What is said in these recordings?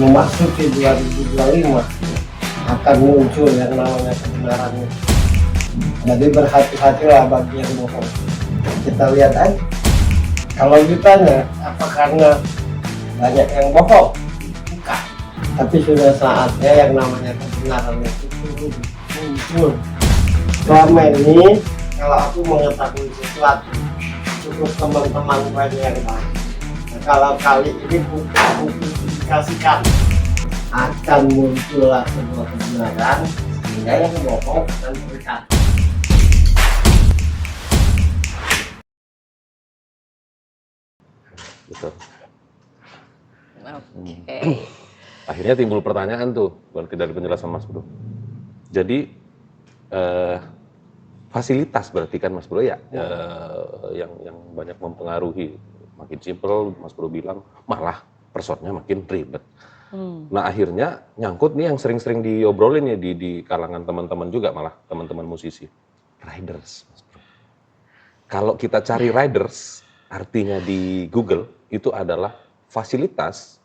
memasuki 2025 akan muncul yang namanya kebenarannya. Jadi berhati-hatilah bagi yang bohong. Kita lihat aja. Kalau ditanya apa karena banyak yang bohong? Bukan. Tapi sudah saatnya yang namanya kebenaran itu turun muncul. Selama ini kalau aku mengetahui sesuatu cukup teman-teman banyak yang tahu. Nah, kalau kali ini publikasikan akan muncullah sebuah kebenaran sehingga yang bohong akan terlihat. Betul. Oke. Akhirnya timbul pertanyaan tuh, berarti dari penjelasan Mas Bro. Jadi fasilitas berarti kan Mas Bro ya, yang banyak mempengaruhi. Makin simpel, Mas Bro bilang, malah persortnya makin ribet. Nah akhirnya nyangkut nih yang sering-sering diobrolin ya di kalangan teman-teman juga, malah teman-teman musisi. Riders, Mas Bro. Kalau kita cari riders, artinya di Google, itu adalah fasilitas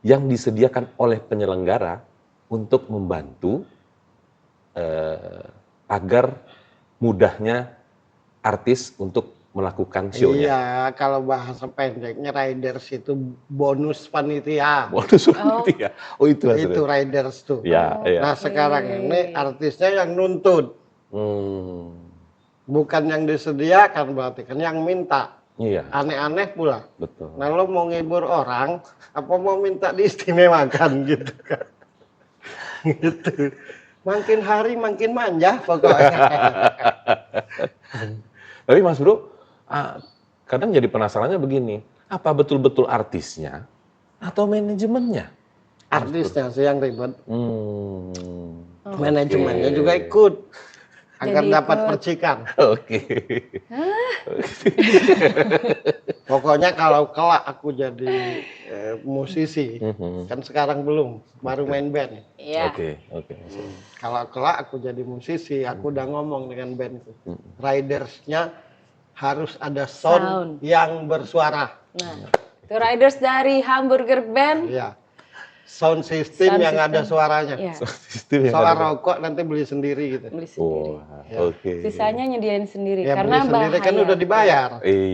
yang disediakan oleh penyelenggara untuk membantu agar mudahnya artis untuk melakukan show-nya. Iya, kalau bahasa pendeknya riders itu bonus panitia. Bonus panitia. Oh itu lah. Itu riders tuh. Ya, ya. Nah sekarang ini artisnya yang nuntut, bukan yang disediakan, berarti kan yang minta. Iya. Aneh-aneh pula. Betul. Nah lo mau ngibur orang, apa mau minta diistimewakan gitu kan? Gitu. Makin hari makin manja pokoknya. Tapi Mas Bro, kadang jadi penasarannya begini, apa betul-betul artisnya atau manajemennya? Artisnya sih yang ribet. Oke. Manajemennya juga ikut agar Jadi dapat ikut. percikan. Oke. Pokoknya kalau kelak aku jadi musisi, kan sekarang belum, baru main band. Iya. Oke. Kalau kelak aku jadi musisi, aku udah ngomong dengan bandku. Ridersnya harus ada sound yang bersuara. Nah, itu riders dari Hamburger Band. Iya. Sound system yang ada suaranya. Iya. Sistem yang Soal ada. rokok nanti beli sendiri gitu. Beli sendiri. Wah, oke. Sisanya nyediain sendiri Ya karena beli sendiri bahaya. kan udah dibayar.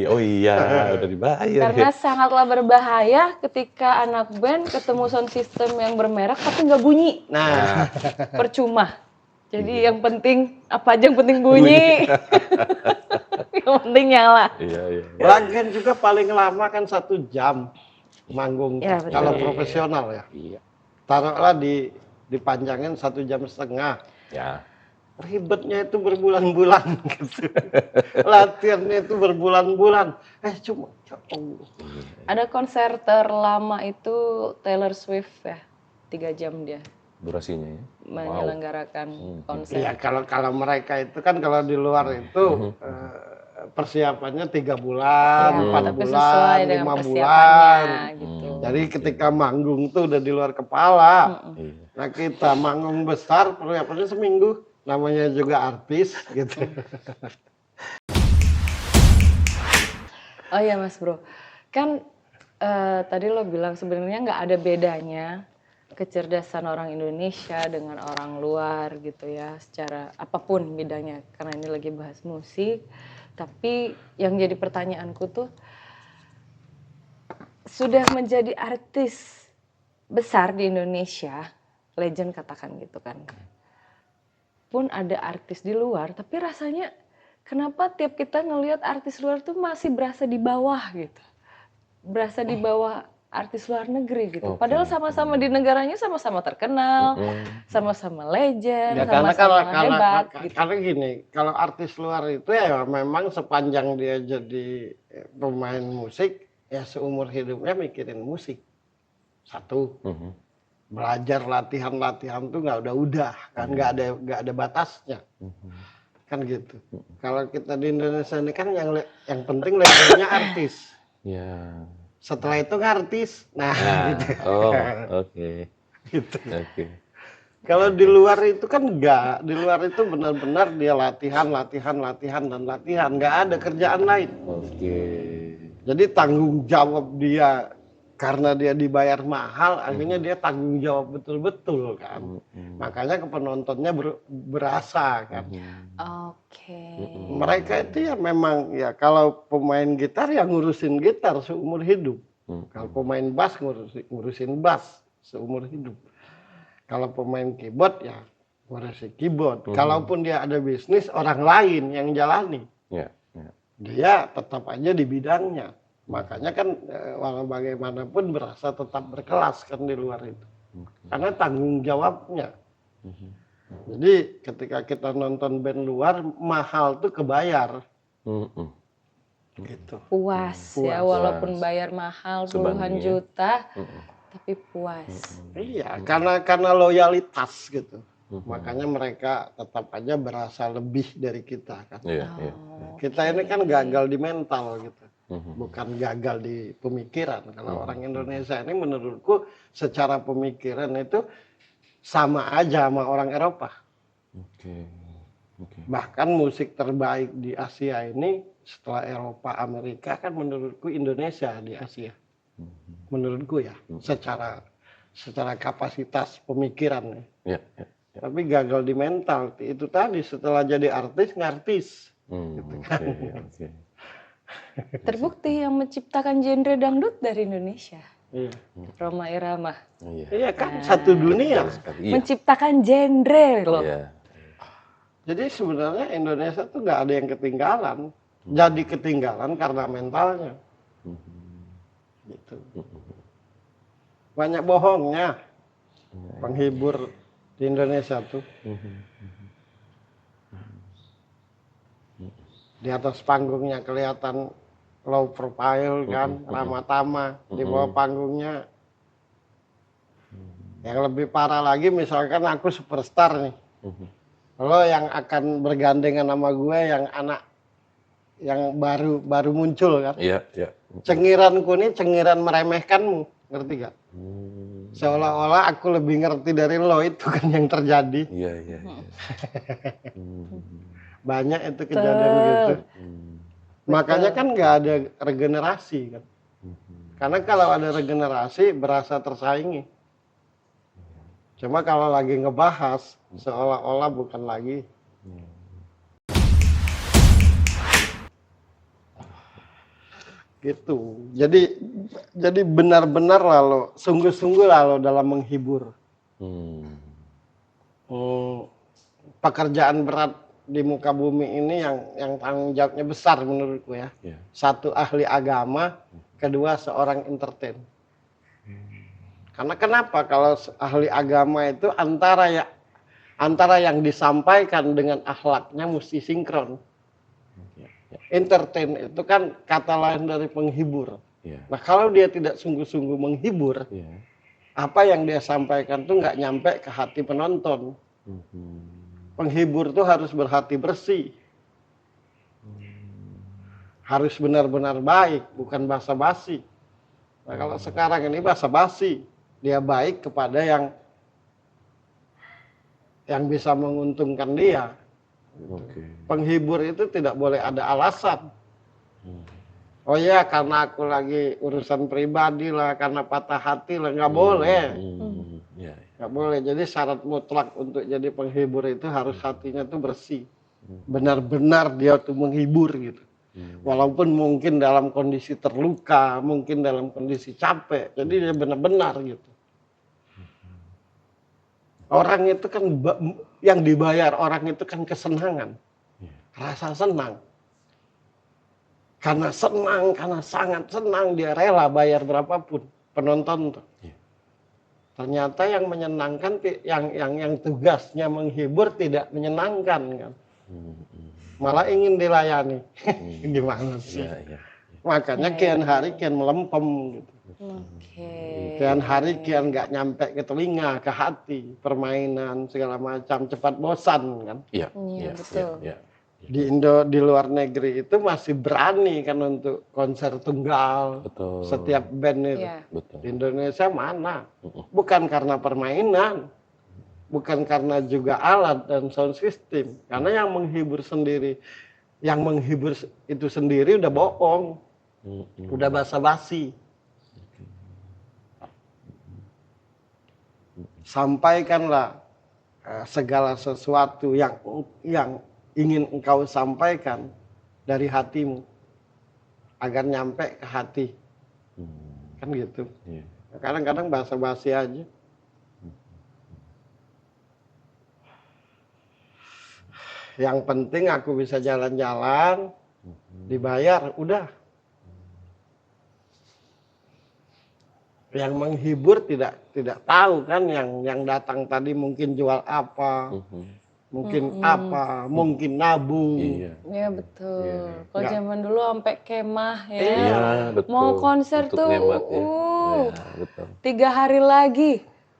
Oh iya, udah dibayar. Karena Ya. sangatlah berbahaya ketika anak band ketemu sound system yang bermerek tapi nggak bunyi. Nah, Percuma. Jadi yang penting apa aja yang penting bunyi. Yang penting nyala. Iya. lagian juga paling lama kan 1 jam manggung Ya, betul. kalau profesional ya. Iya. Taruhlah dipanjangin 1,5 jam. Ya. Ribetnya itu berbulan-bulan gitu. Latihannya itu berbulan-bulan. Cuma ya Allah. Ada konser terlama itu Taylor Swift ya. 3 jam dia Durasinya ya. menyelenggarakan konser. Iya, kalau mereka itu kan kalau di luar itu persiapannya 3 bulan, Ya, 4 tapi bulan, sesuai dengan 5 persiapannya bulan. gitu. Jadi ketika manggung tuh udah di luar kepala. Iya. Nah kita manggung besar persiapannya seminggu. Namanya juga artis gitu. Oh iya Mas Bro, kan tadi lo bilang sebenarnya nggak ada bedanya kecerdasan orang Indonesia dengan orang luar gitu ya, secara apapun bidangnya. Karena ini lagi bahas musik, tapi yang jadi pertanyaanku tuh, sudah menjadi artis besar di Indonesia, legend katakan gitu kan, pun ada artis di luar, tapi rasanya kenapa tiap kita ngelihat artis luar tuh masih berasa di bawah gitu. Berasa di bawah artis luar negeri gitu. Padahal sama-sama di negaranya sama-sama terkenal, sama-sama legend, Ya karena sama-sama hebat gitu. karena gini, kalau artis luar itu ya memang sepanjang dia jadi pemain musik, ya seumur hidupnya mikirin musik. Satu, belajar latihan tuh nggak udah kan, nggak ada batasnya. Kan gitu. Kalau kita di Indonesia ini kan yang penting labelnya artis. Ya. Setelah itu artis. Nah, gitu. Oh, oke. Gitu. Oke. Kalau di luar itu kan enggak. Di luar itu benar-benar dia latihan, dan latihan. Nggak ada kerjaan lain. Oke. Jadi tanggung jawab dia karena dia dibayar mahal, akhirnya dia tanggung jawab betul-betul kan. Makanya ke penontonnya berasa kan. Oke. Mereka itu ya memang ya kalau pemain gitar ya ngurusin gitar seumur hidup. Kalau pemain bass ngurusin bass seumur hidup. Kalau pemain keyboard ya ngurusin keyboard. Kalaupun dia ada bisnis, orang lain yang jalani. Dia tetap aja di bidangnya. Makanya kan walau bagaimanapun berasa tetap berkelas kan di luar itu. Karena tanggung jawabnya. Jadi ketika kita nonton band luar, mahal tuh kebayar. Gitu. Puas ya, walaupun bayar mahal puluhan juta, tapi puas. Iya, karena loyalitas gitu. Makanya mereka tetap aja berasa lebih dari kita kan. Kita ini kan gagal di mental gitu. Bukan gagal di pemikiran. Kalau orang Indonesia ini menurutku secara pemikiran itu sama aja sama orang Eropa. Bahkan musik terbaik di Asia ini setelah Eropa, Amerika kan menurutku Indonesia di Asia. Menurutku ya, secara kapasitas pemikiran. Tapi gagal di mental. Itu tadi setelah jadi artis ngartis. Gitu kan. Terbukti yang menciptakan genre dangdut dari Indonesia. Iya. Rhoma Irama. Iya kan, satu dunia. Menciptakan genre loh. Jadi sebenarnya Indonesia tuh nggak ada yang ketinggalan. Jadi ketinggalan karena mentalnya. Gitu. Banyak bohongnya penghibur di Indonesia tuh. Di atas panggungnya kelihatan low profile kan, ramah tamah. Di bawah panggungnya yang lebih parah lagi, misalkan aku superstar nih, lo yang akan bergandengan sama gue yang anak yang baru muncul kan. Cengiranku ini cengiran meremehkanmu, ngerti gak? Seolah-olah aku lebih ngerti dari lo, itu kan yang terjadi. Banyak itu kejadian gitu. Makanya kan nggak ada regenerasi kan. Karena kalau ada regenerasi berasa tersaingi. Cuma kalau lagi ngebahas seolah-olah bukan lagi. Gitu. Jadi benar-benar lalu sungguh-sungguh lalu dalam menghibur. Pekerjaan berat di muka bumi ini yang tanggung jawabnya besar menurutku ya. Satu ahli agama, kedua seorang entertain. Karena kenapa? Kalau ahli agama itu antara yang disampaikan dengan akhlaknya mesti sinkron. Entertain itu kan kata lain dari penghibur. Nah kalau dia tidak sungguh-sungguh menghibur, apa yang dia sampaikan tuh nggak nyampe ke hati penonton. Penghibur tuh harus berhati bersih. Harus benar-benar baik, bukan basa-basi. Nah, kalau sekarang ini basa-basi, dia baik kepada yang bisa menguntungkan dia. Penghibur itu tidak boleh ada alasan. Oh ya, karena aku lagi urusan pribadi lah, karena patah hati lah, nggak boleh. Nggak boleh. Jadi syarat mutlak untuk jadi penghibur itu harus hatinya tuh bersih. Benar-benar dia tuh menghibur gitu. Walaupun mungkin dalam kondisi terluka, mungkin dalam kondisi capek. Jadi dia benar-benar gitu. Orang itu kan yang dibayar orang itu kan kesenangan. Rasa senang. Karena sangat senang dia rela bayar berapapun penonton tuh. Ternyata yang menyenangkan, yang tugasnya menghibur tidak menyenangkan kan. Malah ingin dilayani. Gimana sih? Makanya kian hari kian melempem gitu. Kian hari kian nggak nyampe ke telinga, ke hati, permainan segala macam, cepat bosan kan. Betul. Di luar negeri itu masih berani kan untuk konser tunggal. Setiap band itu. Di Indonesia mana? Bukan karena permainan, bukan karena juga alat dan sound system, karena yang menghibur itu sendiri udah bohong, udah basa-basi. sampaikanlah segala sesuatu yang ingin engkau sampaikan dari hatimu agar nyampe ke hati. Kan gitu. Iya. Kadang-kadang basa-basi aja. Yang penting aku bisa jalan-jalan, dibayar, udah. Yang menghibur tidak tahu kan, yang datang tadi mungkin jual apa, mungkin apa, mungkin nabung. Iya. Iya betul. Iya. Kalau Nggak. zaman dulu sampai kemah ya. Iya, betul. Mau konser Untuk tuh, nyebat, ya. Iya, betul. 3 hari lagi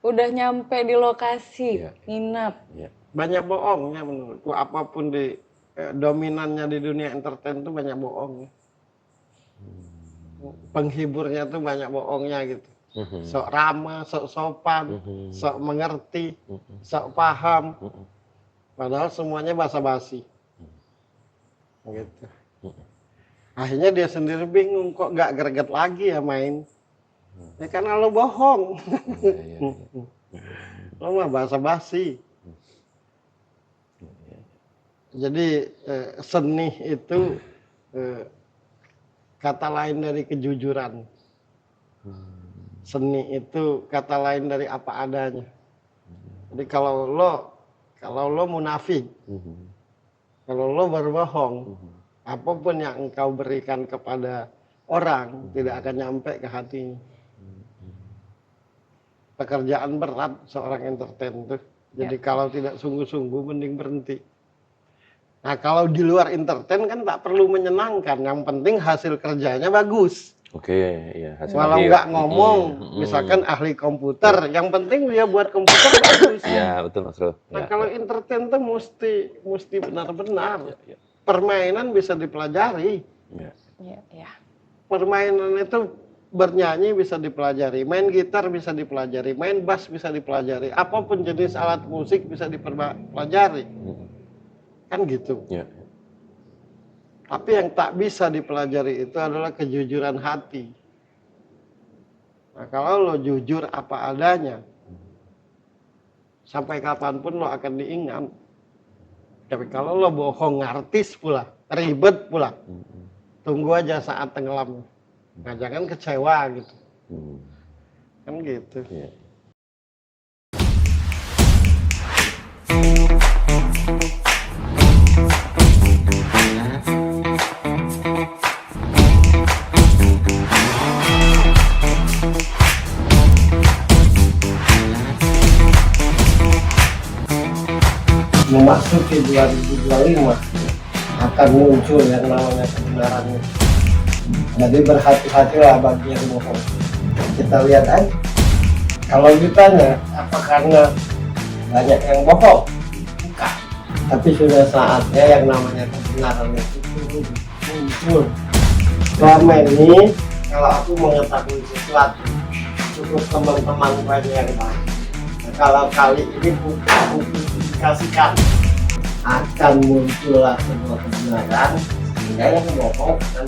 udah nyampe di lokasi, Iya. nginap. Iya. Banyak bohongnya menurutku, apapun dominannya di dunia entertain itu banyak bohongnya. Penghiburnya tuh banyak bohongnya gitu. Sok ramah, sok sopan, sok mengerti, sok paham. Padahal semuanya basa-basi. Gitu. Akhirnya dia sendiri bingung, kok gak greget lagi ya main. Ya karena lo bohong. Iya. Lo mah basa-basi. Jadi seni itu kata lain dari kejujuran. Seni itu kata lain dari apa adanya. Jadi kalau lo munafik, kalau lo berbohong, apapun yang engkau berikan kepada orang tidak akan nyampe ke hatinya. Pekerjaan berat seorang entertain tuh. Jadi kalau tidak sungguh-sungguh mending berhenti. Nah kalau di luar entertain kan tak perlu menyenangkan, yang penting hasil kerjanya bagus. Oke, iya. hasil Walau akhir. nggak ngomong, misalkan ahli komputer, yang penting dia buat komputer bagus. Iya, betul Mas Bro. Nah Ya, kalau ya. entertain tuh mesti benar-benar. Ya. Permainan bisa dipelajari. Ya. Iya. Permainan itu bernyanyi bisa dipelajari, main gitar bisa dipelajari, main bass bisa dipelajari, apapun jenis alat musik bisa dipelajari. Kan gitu. Ya. Tapi yang tak bisa dipelajari itu adalah kejujuran hati. Nah, kalau lo jujur apa adanya, sampai kapanpun lo akan diingat. Tapi kalau lo bohong artis pula, ribet pula, tunggu aja saat tenggelam. Nah, jangan kecewa gitu. Kan gitu. Iya. Memasuki 2025 akan muncul yang namanya kebenarannya. Jadi berhati-hatilah bagi yang bohong. Kita lihat aja. Kalau ditanya apa karena banyak yang bohong? Bukan. Tapi sudah saatnya yang namanya kebenaran itu muncul. Selama ini kalau aku mengetahui sesuatu, cukup teman-teman banyak yang tahu. Nah, kalau kali ini publikasikan, akan muncullah sebuah kebenaran sehingga yang bohong akan